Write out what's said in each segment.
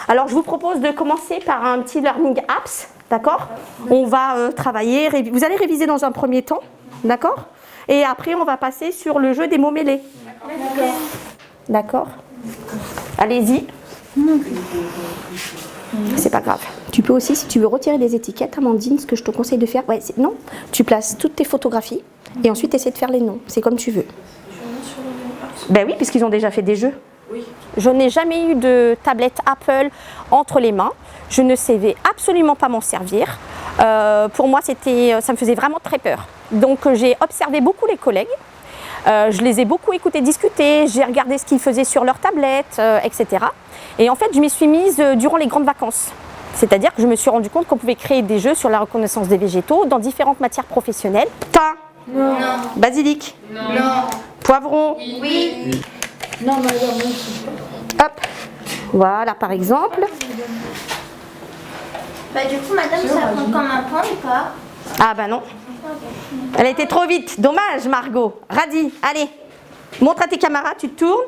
Alors, je vous propose de commencer par un petit learning apps, d'accord? On va travailler, vous allez réviser dans un premier temps, d'accord? Et après, on va passer sur le jeu des mots mêlés. D'accord? Allez-y. C'est pas grave. Tu peux aussi, si tu veux retirer des étiquettes, Amandine, ce que je te conseille de faire, non, tu places toutes tes photographies et ensuite essaie de faire les noms. C'est comme tu veux. Ben oui, puisqu'ils ont déjà fait des jeux. Oui. Je n'ai jamais eu de tablette Apple entre les mains. Je ne savais absolument pas m'en servir. Pour moi, ça me faisait vraiment très peur. Donc, j'ai observé beaucoup les collègues. Je les ai beaucoup écoutés discuter, j'ai regardé ce qu'ils faisaient sur leur tablette, etc. Et en fait, je m'y suis mise durant les grandes vacances. C'est-à-dire que je me suis rendu compte qu'on pouvait créer des jeux sur la reconnaissance des végétaux dans différentes matières professionnelles. Thym. Non. Basilic. Non. Poivron. Oui. Non, madame. Hop. Voilà, par exemple. Bah, du coup, madame, ça compte comme un point ou pas? Ah bah non. Elle a été trop vite. Dommage, Margot. Radi, allez. Montre à tes camarades, tu te tournes.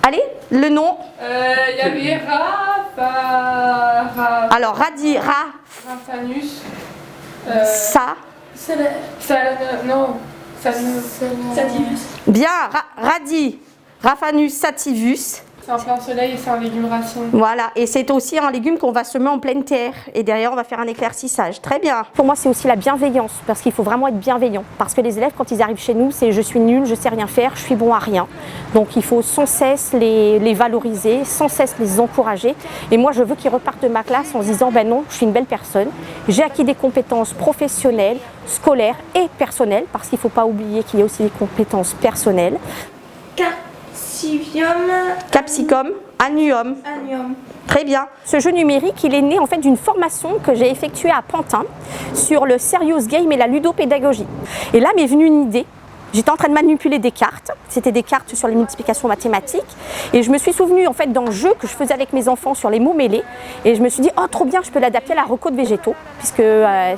Allez, le nom. Il y avait Alors, Radi, Raphanus. Sativus. Bien, Radi, Raphanus sativus. C'est un plein soleil et c'est un légume racine. Voilà, et c'est aussi un légume qu'on va semer en pleine terre. Et derrière, on va faire un éclaircissage. Très bien. Pour moi, c'est aussi la bienveillance, parce qu'il faut vraiment être bienveillant. Parce que les élèves, quand ils arrivent chez nous, c'est je suis nul, je sais rien faire, je suis bon à rien. Donc, il faut sans cesse les valoriser, sans cesse les encourager. Et moi, je veux qu'ils repartent de ma classe en se disant, ben non, je suis une belle personne. J'ai acquis des compétences professionnelles, scolaires et personnelles, parce qu'il ne faut pas oublier qu'il y a aussi des compétences personnelles. Capsicum, annuum. Très bien. Ce jeu numérique, il est né en fait d'une formation que j'ai effectuée à Pantin sur le serious game et la ludopédagogie. Et là m'est venue une idée. J'étais en train de manipuler des cartes, c'était des cartes sur les multiplications mathématiques, et je me suis souvenue en fait d'un jeu que je faisais avec mes enfants sur les mots mêlés, et je me suis dit oh trop bien, je peux l'adapter à la reco de végétaux, puisque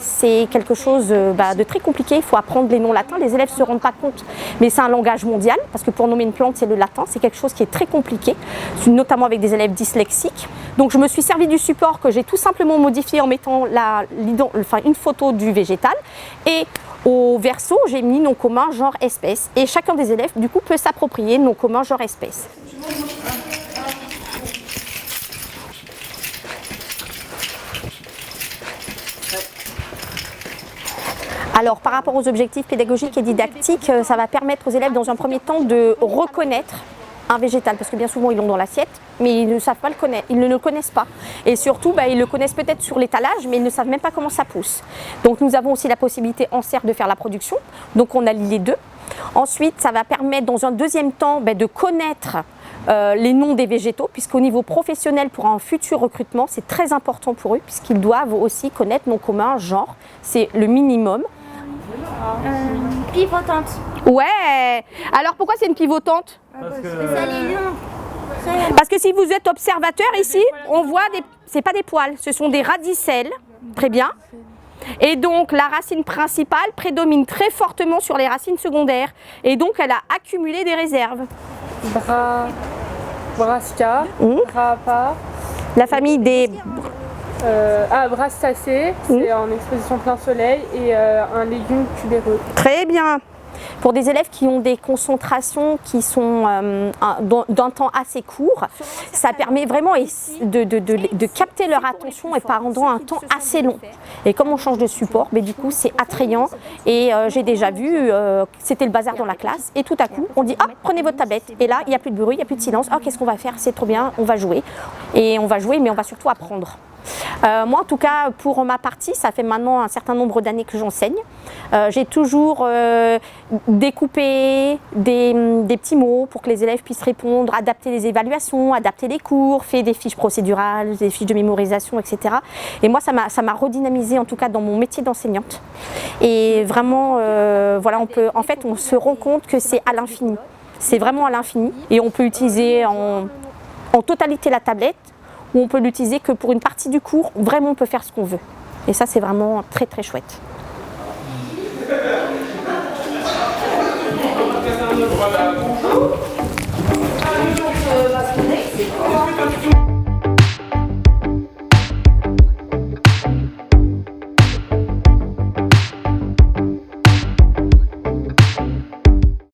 c'est quelque chose de très compliqué, il faut apprendre les noms latins, les élèves ne se rendent pas compte, mais c'est un langage mondial, parce que pour nommer une plante c'est le latin, c'est quelque chose qui est très compliqué, notamment avec des élèves dyslexiques. Donc je me suis servi du support que j'ai tout simplement modifié en mettant une photo du végétal, et au verso, j'ai mis nom commun, genre, espèce. Et chacun des élèves, du coup, peut s'approprier nom commun, genre, espèce. Alors, par rapport aux objectifs pédagogiques et didactiques, ça va permettre aux élèves, dans un premier temps, de reconnaître un végétal, parce que bien souvent ils l'ont dans l'assiette, mais ils ne savent pas le connaître, ils ne le connaissent pas. Et surtout, ils le connaissent peut-être sur l'étalage, mais ils ne savent même pas comment ça pousse. Donc nous avons aussi la possibilité en serre de faire la production, donc on allie les deux. Ensuite, ça va permettre dans un deuxième temps de connaître les noms des végétaux, puisqu'au niveau professionnel, pour un futur recrutement, c'est très important pour eux, puisqu'ils doivent aussi connaître nom commun, genre, c'est le minimum. Pivotante. Ouais. Alors pourquoi c'est une pivotante? Parce que si vous êtes observateur ici, on voit c'est pas des poils, ce sont des radicelles, très bien. Et donc la racine principale prédomine très fortement sur les racines secondaires. Et donc elle a accumulé des réserves. Brassica, Rapa. La famille des... Brastacées, c'est en exposition plein soleil et un légume tubéreux. Très bien. Pour des élèves qui ont des concentrations qui sont d'un temps assez court, ça permet vraiment de capter leur attention et pendant un temps assez long. Et comme on change de support, du coup c'est attrayant. Et j'ai déjà vu, c'était le bazar dans la classe, et tout à coup on dit « prenez votre tablette ». Et là il n'y a plus de bruit, il n'y a plus de silence. « qu'est-ce qu'on va faire? C'est trop bien, on va jouer ». Et on va jouer, mais on va surtout apprendre. Moi en tout cas pour ma partie, ça fait maintenant un certain nombre d'années que j'enseigne. J'ai toujours découpé des petits mots pour que les élèves puissent répondre, adapter les évaluations, adapter les cours, fait des fiches procédurales, des fiches de mémorisation, etc. Et moi ça m'a redynamisé en tout cas dans mon métier d'enseignante. Et vraiment on se rend compte que c'est à l'infini. C'est vraiment à l'infini et on peut utiliser en totalité la tablette, ou on peut l'utiliser que pour une partie du cours, vraiment on peut faire ce qu'on veut. Et ça c'est vraiment très très chouette.